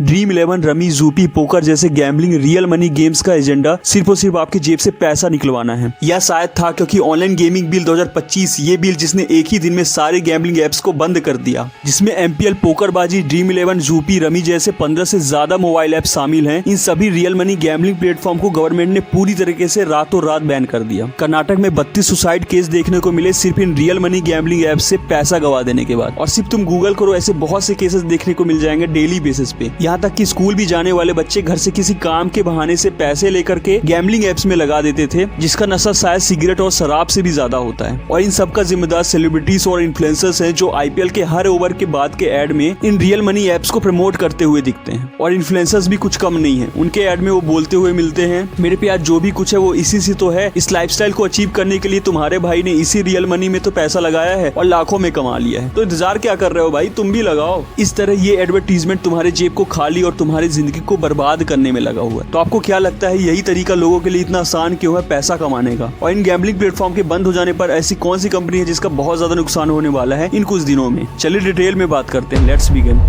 Dream 11, rummy, Zupee, poker जैसे gambling real money games का agenda सिर्फ और सिर्फ आपकी जेब से पैसा निकलवाना है। या शायद था क्योंकि ऑनलाइन गेमिंग बिल 2025 ये बिल जिसने एक ही दिन में सारे गैम्बलिंग एप्स को बंद कर दिया, जिसमें MPL, पोकरबाजी, ड्रीम 11, ज़ूपी, रमी जैसे 15 से ज्यादा मोबाइल ऐप शामिल हैं। इन सभी रियल मनी गैम्बलिंग प्लेटफॉर्म को गवर्नमेंट ने पूरी तरीके से रातों रात बैन कर दिया। कर्नाटक में 32 सुसाइड केस देखने को मिले सिर्फ in real money gambling app से पैसा गवा देने के बाद। और सिर्फ तुम गूगल करो, ऐसे बहुत से केसेस देखने को मिल जाएंगे डेली बेसिस पे। यहाँ तक कि स्कूल भी जाने वाले बच्चे घर से किसी काम के बहाने से पैसे लेकर के गैम्बलिंग एप्स में लगा देते थे, जिसका नशा शायद सिगरेट और शराब से भी ज्यादा होता है। और इन सब का जिम्मेदार सेलिब्रिटीज और इन्फ्लुएंसर्स हैं, जो IPL के हर ओवर के बाद के एड में इन रियल मनी एप्स को प्रमोट करते हुए दिखते हैं। और इन्फ्लुएंसर्स भी कुछ कम नहीं है, उनके एड में वो बोलते हुए मिलते हैं, मेरे पे आज जो भी कुछ है वो इसी से तो है। इस लाइफस्टाइल को अचीव करने के लिए तुम्हारे भाई ने इसी रियल मनी में तो पैसा लगाया है और लाखों में कमा लिया है, तो इंतजार क्या कर रहे हो भाई, तुम भी लगाओ। इस तरह ये एडवर्टीजमेंट तुम्हारे जेब को खाली और तुम्हारी जिंदगी को बर्बाद करने में लगा हुआ है। तो आपको क्या लगता है यही तरीका लोगों के लिए इतना आसान क्यों है पैसा कमाने का? और इन गैम्बलिंग प्लेटफॉर्म के बंद हो जाने पर ऐसी कौन सी कंपनी है जिसका बहुत ज्यादा नुकसान होने वाला है इन कुछ दिनों में? चलिए डिटेल में बात करते हैं। Let's begin.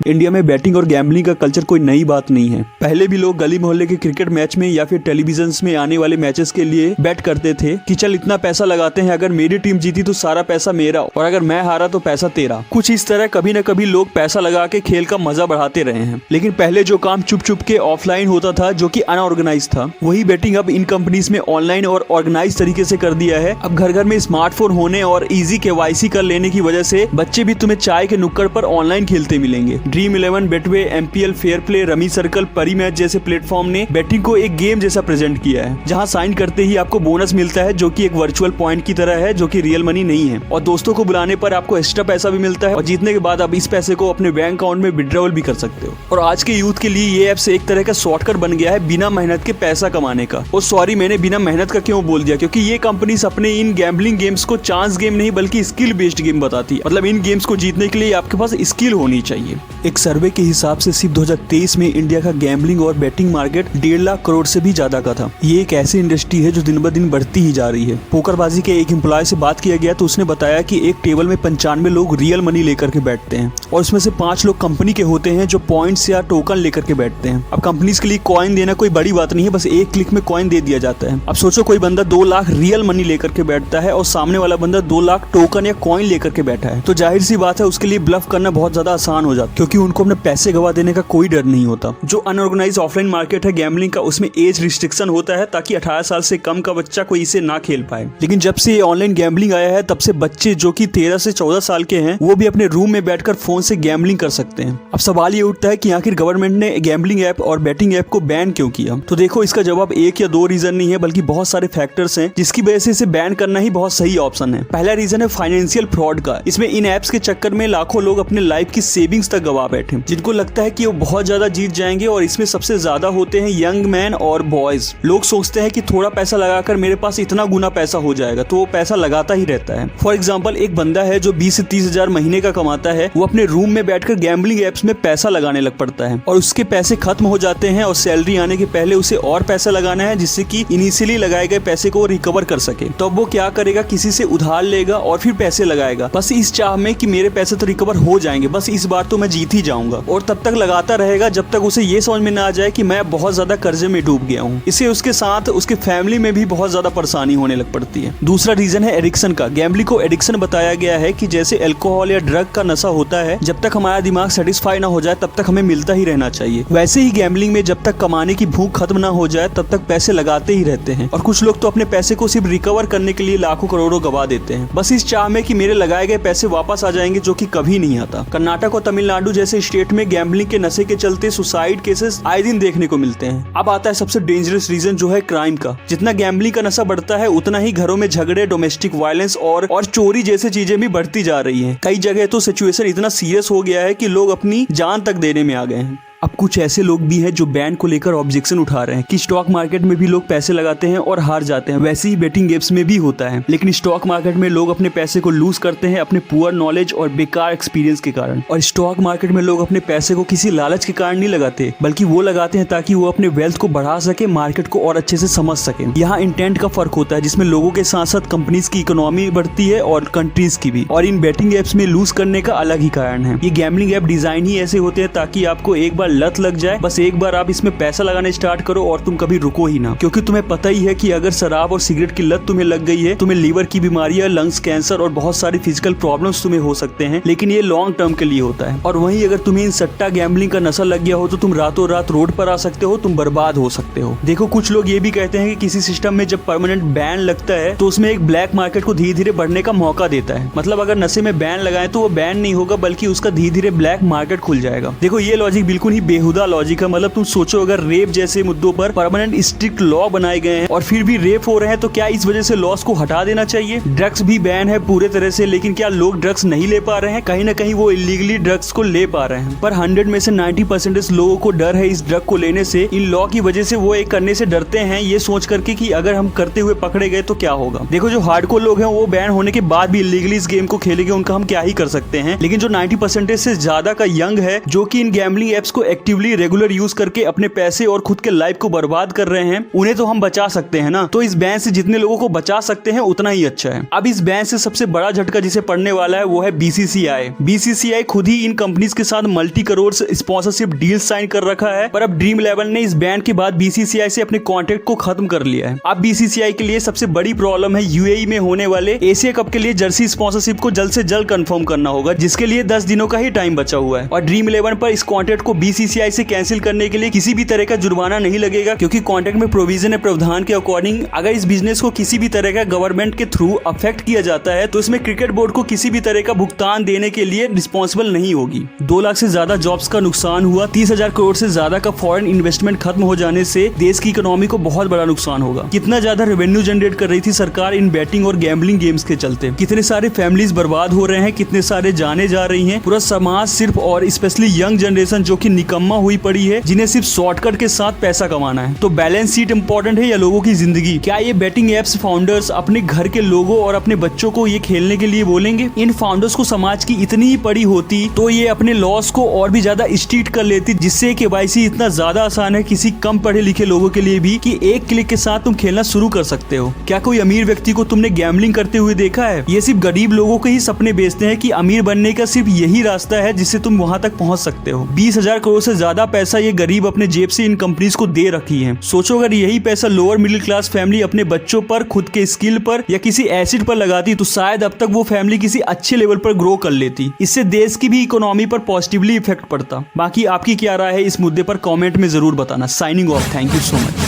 इंडिया में बैटिंग और गैम्बलिंग का कल्चर कोई नई बात नहीं है। पहले भी लोग गली मोहल्ले के क्रिकेट मैच में या फिर टेलीविजन में आने वाले मैचेस के लिए बैट करते थे कि चल इतना पैसा लगाते हैं, अगर मेरी टीम जीती तो सारा पैसा मेरा और अगर मैं हारा तो पैसा तेरा। कुछ इस तरह कभी न कभी लोग पैसा लगा के खेल का मजा बढ़ाते रहे हैं। लेकिन पहले जो काम चुप चुप के ऑफलाइन होता था, जो कि अनऑर्गेनाइज था, वही बैटिंग अब इन कंपनीज में ऑनलाइन और ऑर्गेनाइज तरीके से कर दिया है। अब घर घर में स्मार्टफोन होने और इजी KYC कर लेने की वजह से बच्चे भी तुम्हें चाय के नुक्कड़ पर ऑनलाइन खेलते मिलेंगे। Dream 11, Betway, MPL, fair play, rummy circle, परी मैच जैसे प्लेटफॉर्म ने बैटिंग को एक गेम जैसा प्रेजेंट किया है, जहां साइन करते ही आपको बोनस मिलता है, जो कि एक वर्चुअल पॉइंट की तरह है, जो कि रियल मनी नहीं है। और दोस्तों को बुलाने पर आपको एक्स्ट्रा पैसा भी मिलता है और जीतने के बाद आप इस पैसे को अपने बैंक अकाउंट में विड्रॉल भी कर सकते हो। और आज के यूथ के लिए ये ऐप एक तरह का शॉर्टकट बन गया है बिना मेहनत के पैसा कमाने का। और सॉरी, मैंने बिना मेहनत का क्यों बोल दिया, क्योंकि ये कंपनीज अपने इन गैम्बलिंग गेम्स को चांस गेम नहीं बल्कि स्किल बेस्ड गेम बताती है। मतलब इन गेम्स को जीतने के लिए आपके पास स्किल होनी चाहिए। एक सर्वे के हिसाब से सिर्फ 2023 में इंडिया का गैम्बलिंग और बैटिंग मार्केट 1.5 लाख करोड़ से भी ज्यादा का था। ये एक ऐसी इंडस्ट्री है जो दिन ब दिन बढ़ती ही जा रही है। पोकरबाजी के एक एम्प्लॉय से बात किया गया तो उसने बताया कि एक टेबल में 95 लोग रियल मनी लेकर के बैठते हैं और उसमें से 5 लोग कंपनी के होते हैं जो पॉइंट्स या टोकन लेकर के बैठते हैं। अब कंपनीज के लिए कॉइन देना कोई बड़ी बात नहीं है, बस एक क्लिक में कॉइन दे दिया जाता है। अब सोचो कोई बंदा 2 लाख रियल मनी लेकर के बैठता है और सामने वाला बंदा 2 लाख टोकन या कॉइन लेकर के बैठा है, तो जाहिर सी बात है उसके लिए ब्लफ करना बहुत ज्यादा आसान हो जाता है, क्योंकि उनको अपने पैसे गवा देने का कोई डर नहीं होता। जो अनऑर्गेनाइज ऑफलाइन मार्केट है गैम्बलिंग का, उसमें एज रिस्ट्रिक्शन होता है ताकि 18 साल से कम का बच्चा कोई इसे ना खेल पाए। लेकिन जब से ये ऑनलाइन गैम्बलिंग आया है तब से बच्चे जो कि 13 से 14 साल के हैं वो भी अपने रूम में बैठकर फोन से गैम्बलिंग कर सकते हैं। अब सवाल ये उठता है कि आखिर गवर्नमेंट ने गैम्बलिंग ऐप और बैटिंग ऐप को बैन क्यों किया? तो देखो, इसका जवाब एक या दो रीजन नहीं है बल्कि बहुत सारे फैक्टर्स हैं, जिसकी वजह से इसे बैन करना ही बहुत सही ऑप्शन है। पहला रीजन है फाइनेंशियल फ्रॉड का। इसमें इन एप्स के चक्कर में लाखों लोग अपने लाइफ की सेविंग्स तक गवा बैठे, जिनको लगता है कि वो बहुत ज्यादा जीत जाएंगे। और इसमें सबसे ज्यादा होते हैं यंग मैन और बॉयज। लोग सोचते हैं कि थोड़ा पैसा लगाकर मेरे पास इतना गुना पैसा हो जाएगा, तो वो पैसा लगाता ही रहता है। फॉर एग्जाम्पल, एक बंदा है जो 20 से 30 हजार महीने का कमाता है, वो अपने रूम में बैठकर गैम्बलिंग एप्स में पैसा लगाने लग पड़ता है और उसके पैसे खत्म हो जाते हैं और सैलरी आने के पहले उसे और पैसा लगाना है, जिससे कि इनिशियली लगाए गए पैसे को रिकवर कर सके। तो अब वो क्या करेगा, किसी से उधार लेगा और फिर पैसे लगाएगा, बस इस चाह में कि मेरे पैसे तो रिकवर हो जाएंगे, बस इस बार तो मैं जीत ही जाऊंगा। और तब तक लगाता रहेगा जब तक उसे ये समझ में ना आ जाए कि मैं बहुत ज्यादा कर्जे में डूब गया हूँ। इससे उसके साथ उसके फैमिली में भी बहुत ज्यादा परेशानी होने लग पड़ती है। दूसरा रीजन है एडिक्शन का। गैम्बलिंग को एडिक्शन बताया गया है कि जैसे अल्कोहल या ड्रग का नशा होता है, जब तक हमारा दिमाग सेटिस्फाई ना हो जाए तब तक हमें मिलता ही रहना चाहिए। वैसे ही गैम्बलिंग में जब तक कमाने की भूख खत्म ना हो जाए तब तक पैसे लगाते ही रहते हैं। और कुछ लोग तो अपने पैसे को सिर्फ रिकवर करने के लिए लाखों करोड़ों गवा देते हैं, बस इस चाह में कि मेरे लगाए गए पैसे वापस आ जाएंगे, जो कि कभी नहीं आता। कर्नाटक और तमिलनाडु जैसे स्टेट में गैम्बलिंग के नशे के चलते सुसाइड केसेस आए दिन देखने को मिलते हैं। अब आता है सबसे डेंजरस रीजन, जो है क्राइम का। जितना गैम्बलिंग का नशा बढ़ता है उतना ही घरों में झगड़े, डोमेस्टिक वायलेंस और चोरी जैसी चीजें भी बढ़ती जा रही हैं। कई जगह तो सिचुएशन इतना सीरियस हो गया है कि लोग अपनी जान तक देने में आ गए हैं। अब कुछ ऐसे लोग भी हैं जो बैन को लेकर ऑब्जेक्शन उठा रहे हैं कि स्टॉक मार्केट में भी लोग पैसे लगाते हैं और हार जाते हैं, वैसे ही बेटिंग एप्स में भी होता है। लेकिन स्टॉक मार्केट में लोग अपने पैसे को लूज करते हैं अपने पुअर नॉलेज और बेकार एक्सपीरियंस के कारण। और स्टॉक मार्केट में लोग अपने पैसे को किसी लालच के कारण नहीं लगाते, बल्कि वो लगाते हैं ताकि वो अपने वेल्थ को बढ़ा सके, मार्केट को और अच्छे से समझ सके। यहाँ इंटेंट का फर्क होता है, जिसमें लोगों के साथ साथ कंपनीज की इकोनॉमी बढ़ती है और कंट्रीज की भी। और इन बेटिंग एप्स में लूज करने का अलग ही कारण है। ये गैम्बलिंग ऐप डिजाइन ही ऐसे होते हैं ताकि आपको एक बार लत लग जाए, बस एक बार आप इसमें पैसा लगाना स्टार्ट करो और तुम कभी रुको ही ना। क्योंकि तुम्हें पता ही है कि अगर शराब और सिगरेट की लत तुम्हें लग गई है, तुम्हें लीवर की बीमारियां, लंग्स कैंसर और बहुत सारी फिजिकल प्रॉब्लम्स तुम्हें हो सकते हैं, लेकिन ये लॉन्ग टर्म के लिए होता है। और वहीं अगर तुम्हें इन सट्टा गैम्बलिंग का नशा लग गया हो तो तुम रातों रात रोड पर आ सकते हो, तुम बर्बाद हो सकते हो। देखो, कुछ लोग ये भी कहते हैं कि किसी सिस्टम में जब परमानेंट बैन लगता है तो उसमें एक ब्लैक मार्केट को धीरे धीरे बढ़ने का मौका देता है। मतलब अगर नशे में बैन लगाए तो वो बैन नहीं होगा, बल्कि उसका धीरे धीरे ब्लैक मार्केट खुल जाएगा। देखो, ये लॉजिक बिल्कुल ही बेहुदा लॉजिक है। मतलब तुम सोचो, अगर रेप जैसे मुद्दों पर परमानेंट स्ट्रिक्ट लॉ बनाए गए हैं और फिर भी रेप हो रहे हैं, तो क्या इस वजह से लॉस को हटा देना चाहिए? ड्रग्स भी बैन है पूरे तरह से, लेकिन क्या लोग ड्रग्स नहीं ले पा रहे हैं? कहीं ना कहीं वो इलीगली ड्रग्स को ले पा रहे हैं। पर 100 में से 90% लोगों को डर है इस ड्रग को लेने से। इन लॉ की वजह से वो एक करने से डरते हैं, ये सोच करके कि अगर हम करते हुए पकड़े गए तो क्या होगा। देखो, जो हार्डकोर लोग हैं वो बैन होने के बाद भी इलीगली इस गेम को खेलेंगे, उनका हम क्या ही कर सकते हैं। लेकिन जो 90% से ज्यादा का यंग है जो कि इन गैम्बलिंग एप्स को एक्टिवली रेगुलर यूज करके अपने पैसे और खुद के लाइफ को बर्बाद कर रहे हैं, उन्हें तो हम बचा सकते हैं ना। तो इस बैन से जितने लोगों को बचा सकते हैं उतना ही अच्छा है। अब इस बैन से सबसे बड़ा झटका जिसे पड़ने वाला है वो है बीसीसीआई। बीसीसीआई खुद ही इन कंपनीज के साथ multi crore sponsorship deal sign कर रखा है, पर अब ड्रीम 11 ने इस बैन के बाद बीसीसीआई से अपने कॉन्ट्रैक्ट को खत्म कर लिया है। अब बीसीसीआई के लिए सबसे बड़ी प्रॉब्लम है यूएई में होने वाले एशिया कप के लिए जर्सी स्पॉन्सरशिप को जल्द से जल्द कंफर्म करना होगा, जिसके लिए 10 दिनों का ही टाइम बचा हुआ है। और ड्रीम 11 पर इस कॉन्ट्रैक्ट को बीसीसीआई से कैंसिल करने के लिए किसी भी तरह का जुर्माना नहीं लगेगा, क्योंकि कॉन्ट्रैक्ट में प्रोविजन है प्रावधान के अकॉर्डिंग अगर इस बिजनेस को किसी भी तरह का गवर्नमेंट के थ्रू अफेक्ट किया जाता है तो इसमें क्रिकेट बोर्ड को किसी भी तरह का भुगतान देने के लिए रिस्पॉन्सिबल नहीं होगी। 2 लाख से ज्यादा जॉब्स का नुकसान हुआ, 30,000 करोड़ से ज्यादा का फॉरेन इन्वेस्टमेंट खत्म हो जाने से देश की इकोनॉमी को बहुत बड़ा नुकसान होगा। कितना ज्यादा रेवेन्यू जनरेट कर रही थी सरकार इन बैटिंग और गैम्बलिंग गेम्स के चलते, कितने सारे फैमिलीज बर्बाद हो रहे हैं, कितने सारे जाने जा रही हैं। पूरा समाज सिर्फ और स्पेशली यंग जनरेशन जो कि निकम्मा हुई पड़ी है, जिन्हें सिर्फ शॉर्टकट के साथ पैसा कमाना है। तो बैलेंस शीट इंपॉर्टेंट है या लोगों की जिंदगी? क्या ये बैटिंग एप्स फाउंडर्स अपने घर के लोगों और अपने बच्चों को ये खेलने के लिए बोलेंगे? इन फाउंडर्स को समाज की इतनी ही पड़ी होती तो ये अपने लॉस को और भी ज्यादा स्ट्रिक्ट कर लेती, जिससे केवाईसी इतना ज्यादा आसान है किसी कम पढ़े लिखे लोगों के लिए भी कि एक क्लिक के साथ तुम खेलना शुरू कर सकते हो। क्या कोई अमीर व्यक्ति को तुमने गैम्बलिंग करते हुए देखा है? ये सिर्फ गरीब लोगों के ही सपने बेचते हैं कि अमीर बनने का सिर्फ यही रास्ता है जिससे तुम वहां तक पहुंच सकते हो। 20,000 करोड़ से ज्यादा पैसा ये गरीब अपने जेब से इन कंपनीज को दे रखी है। सोचो, अगर यही पैसा लोअर मिडिल क्लास फैमिली अपने बच्चों पर, खुद के स्किल पर या किसी एसिड पर लगाती तो शायद अब तक वो फैमिली किसी अच्छे लेवल पर ग्रो कर लेती। इससे देश की भी इकोनॉमी पर पॉजिटिवली इफेक्ट पड़ता। बाकी आपकी क्या राय है इस मुद्दे पर कमेंट में जरूर बताना। Signing off, thank you so much.